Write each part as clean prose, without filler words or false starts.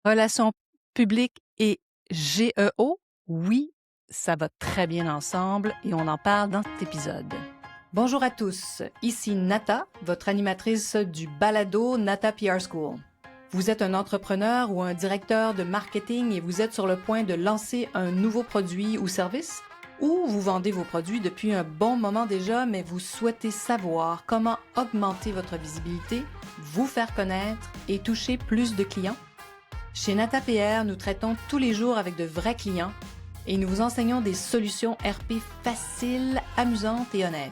Relations publiques et GEO, oui, ça va très bien ensemble et on en parle dans cet épisode. Bonjour à tous, ici Nata, votre animatrice du balado Nata PR School. Vous êtes un entrepreneur ou un directeur de marketing et vous êtes sur le point de lancer un nouveau produit ou service? Ou vous vendez vos produits depuis un bon moment déjà, mais vous souhaitez savoir comment augmenter votre visibilité, vous faire connaître et toucher plus de clients? Chez Nata PR, nous traitons tous les jours avec de vrais clients et nous vous enseignons des solutions RP faciles, amusantes et honnêtes.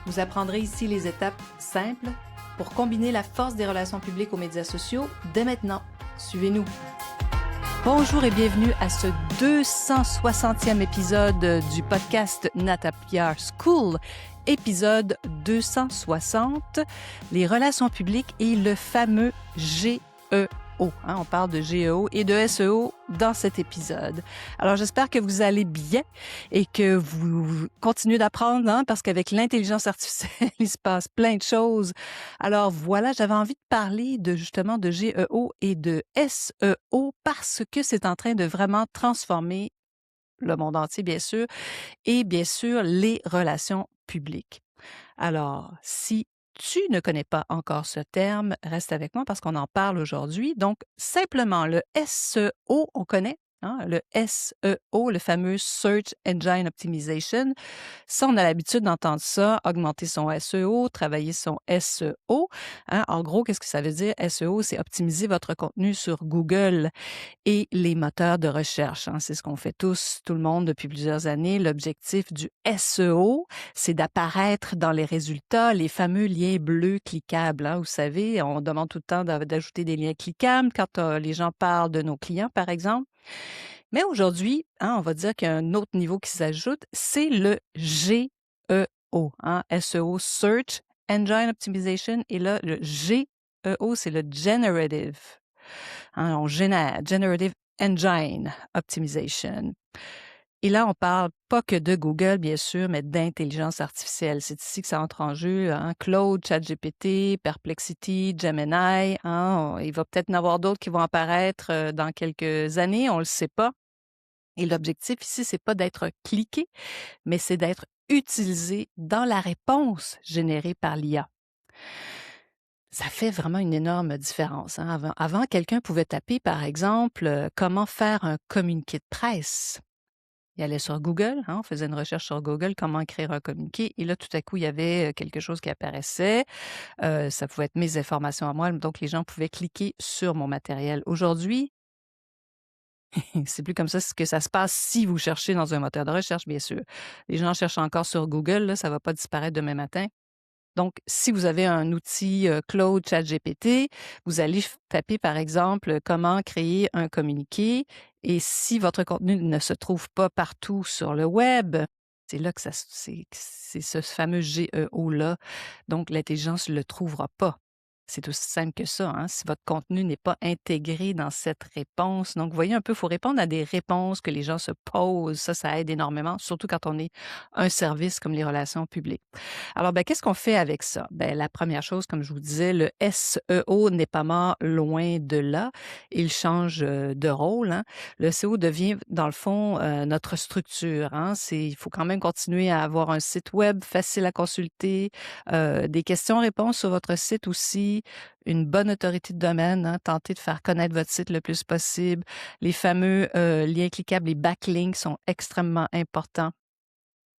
Vous apprendrez ici les étapes simples pour combiner la force des relations publiques aux médias sociaux dès maintenant. Suivez-nous. Bonjour et bienvenue à ce 260e épisode du podcast Nata PR School, épisode 260, les relations publiques et le fameux GEO. On parle de GEO et de SEO dans cet épisode. Alors, j'espère que vous allez bien et que vous continuez d'apprendre, parce qu'avec l'intelligence artificielle, il se passe plein de choses. Alors voilà, j'avais envie de parler justement de GEO et de SEO parce que c'est en train de vraiment transformer le monde entier, bien sûr, et bien sûr, les relations publiques. Alors, si tu ne connais pas encore ce terme, reste avec moi parce qu'on en parle aujourd'hui. Donc, simplement, le SEO, on connaît, le SEO, le fameux Search Engine Optimization. Ça, on a l'habitude d'entendre ça, augmenter son SEO, travailler son SEO. En gros, qu'est-ce que ça veut dire? SEO, c'est optimiser votre contenu sur Google et les moteurs de recherche. C'est ce qu'on fait tous, tout le monde, depuis plusieurs années. L'objectif du SEO, c'est d'apparaître dans les résultats, les fameux liens bleus cliquables. Vous savez, on demande tout le temps d'ajouter des liens cliquables quand les gens parlent de nos clients, par exemple. Mais aujourd'hui, on va dire qu'il y a un autre niveau qui s'ajoute, c'est le GEO, SEO, Search Engine Optimization. Et là, le GEO, c'est le Generative. On génère, Generative Engine Optimization. Et là, on parle pas que de Google, bien sûr, mais d'intelligence artificielle. C'est ici que ça entre en jeu. Claude, ChatGPT, Perplexity, Gemini. Il va peut-être y en avoir d'autres qui vont apparaître dans quelques années, on le sait pas. Et l'objectif ici, c'est pas d'être cliqué, mais c'est d'être utilisé dans la réponse générée par l'IA. Ça fait vraiment une énorme différence. Avant, quelqu'un pouvait taper, par exemple, comment faire un communiqué de presse. Il allait sur Google, on faisait une recherche sur Google, comment écrire un communiqué. Et là, tout à coup, il y avait quelque chose qui apparaissait. Ça pouvait être mes informations à moi, donc les gens pouvaient cliquer sur mon matériel. Aujourd'hui, c'est plus comme ça que ça se passe si vous cherchez dans un moteur de recherche, bien sûr. Les gens cherchent encore sur Google, là, ça ne va pas disparaître demain matin. Donc, si vous avez un outil Claude, ChatGPT, vous allez taper, par exemple, comment créer un communiqué. Et si votre contenu ne se trouve pas partout sur le web, c'est là que c'est ce fameux GEO-là. Donc, l'intelligence ne le trouvera pas. C'est aussi simple que ça, si votre contenu n'est pas intégré dans cette réponse. Donc, vous voyez un peu, il faut répondre à des réponses que les gens se posent. Ça aide énormément, surtout quand on est un service comme les relations publiques. Alors, qu'est-ce qu'on fait avec ça? La première chose, comme je vous disais, le SEO n'est pas mort, loin de là. Il change de rôle. Le SEO devient, dans le fond, notre structure. Il faut quand même continuer à avoir un site web facile à consulter, des questions-réponses sur votre site aussi, une bonne autorité de domaine, tenter de faire connaître votre site le plus possible. Les fameux liens cliquables, les backlinks sont extrêmement importants.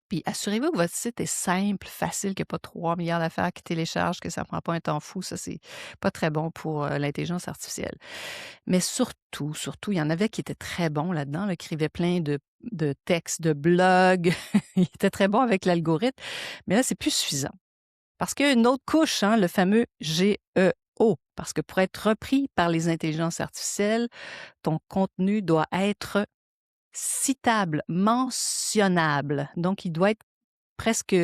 Puis assurez-vous que votre site est simple, facile, qu'il n'y a pas 3 milliards d'affaires qui téléchargent, que ça ne prend pas un temps fou. Ça, c'est pas très bon pour l'intelligence artificielle. Mais surtout, il y en avait qui étaient très bons là-dedans, qui écrivaient plein de textes, de blogs. Ils étaient très bons avec l'algorithme. Mais là, c'est plus suffisant. Parce qu'il y a une autre couche, le fameux GEO. Parce que pour être repris par les intelligences artificielles, ton contenu doit être citable, mentionnable. Donc, il doit être presque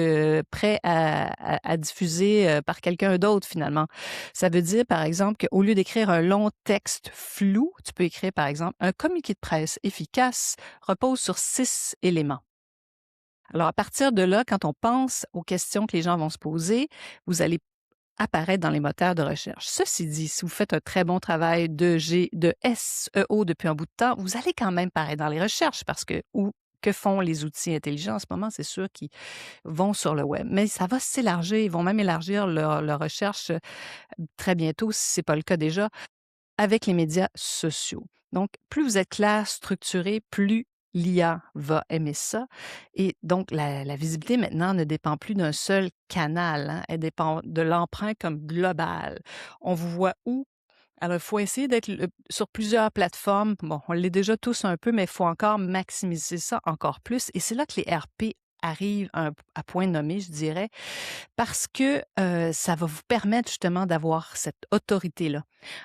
prêt à diffuser par quelqu'un d'autre, finalement. Ça veut dire, par exemple, qu'au lieu d'écrire un long texte flou, tu peux écrire, par exemple, un communiqué de presse efficace repose sur 6 éléments. Alors, à partir de là, quand on pense aux questions que les gens vont se poser, vous allez apparaître dans les moteurs de recherche. Ceci dit, si vous faites un très bon travail de SEO depuis un bout de temps, vous allez quand même paraître dans les recherches parce que que font les outils intelligents en ce moment? C'est sûr qu'ils vont sur le web, mais ça va s'élargir. Ils vont même élargir leur recherche très bientôt, si ce n'est pas le cas déjà, avec les médias sociaux. Donc, plus vous êtes clair, structuré, plus l'IA va aimer ça. Et donc, la visibilité maintenant ne dépend plus d'un seul canal, hein. Elle dépend de l'empreinte comme globale. On vous voit où? Alors, il faut essayer d'être sur plusieurs plateformes. Bon, on l'est déjà tous un peu, mais il faut encore maximiser ça encore plus. Et c'est là que les RP arrivent à point nommé, je dirais, parce que ça va vous permettre justement d'avoir cette autorité-là.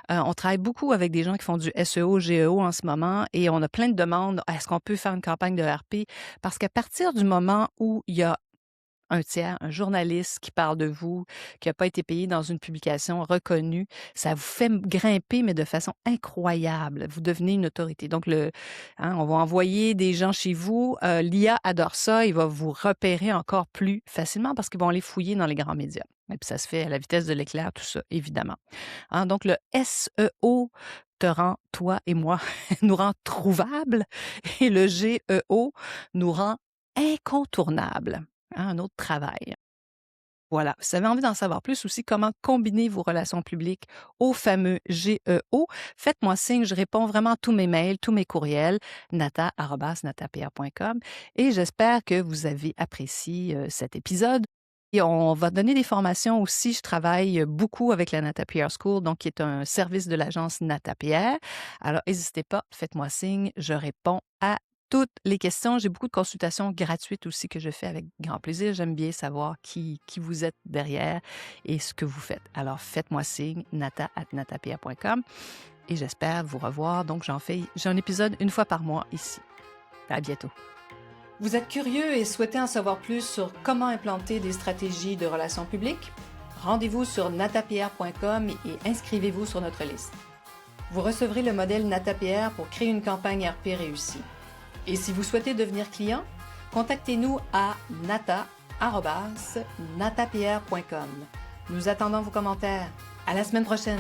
On travaille beaucoup avec des gens qui font du SEO, GEO en ce moment et on a plein de demandes. Est-ce qu'on peut faire une campagne de RP? Parce qu'à partir du moment où il y a un tiers, un journaliste qui parle de vous, qui n'a pas été payé dans une publication reconnue, ça vous fait grimper, mais de façon incroyable. Vous devenez une autorité. Donc, on va envoyer des gens chez vous. L'IA adore ça. Il va vous repérer encore plus facilement parce qu'ils vont aller fouiller dans les grands médias. Et puis, ça se fait à la vitesse de l'éclair, tout ça, évidemment. Donc, le SEO te rend, toi et moi, nous rend trouvables et le GEO nous rend incontournables. Un autre travail. Voilà. Si vous avez envie d'en savoir plus aussi, comment combiner vos relations publiques au fameux GEO, faites-moi signe, je réponds vraiment à tous mes mails, tous mes courriels, nata@natapr.com et j'espère que vous avez apprécié cet épisode. Et on va donner des formations aussi. Je travaille beaucoup avec la NataPR School, donc qui est un service de l'agence NataPR. Alors, n'hésitez pas, faites-moi signe, je réponds à toutes les questions. J'ai beaucoup de consultations gratuites aussi que je fais avec grand plaisir. J'aime bien savoir qui vous êtes derrière et ce que vous faites. Alors, faites-moi signe, nata@natapr.com et j'espère vous revoir. Donc, j'ai un épisode une fois par mois ici. À bientôt. Vous êtes curieux et souhaitez en savoir plus sur comment implanter des stratégies de relations publiques? Rendez-vous sur natapr.com et inscrivez-vous sur notre liste. Vous recevrez le modèle NataPR pour créer une campagne RP réussie. Et si vous souhaitez devenir client, contactez-nous à nata@natapr.com. Nous attendons vos commentaires. À la semaine prochaine!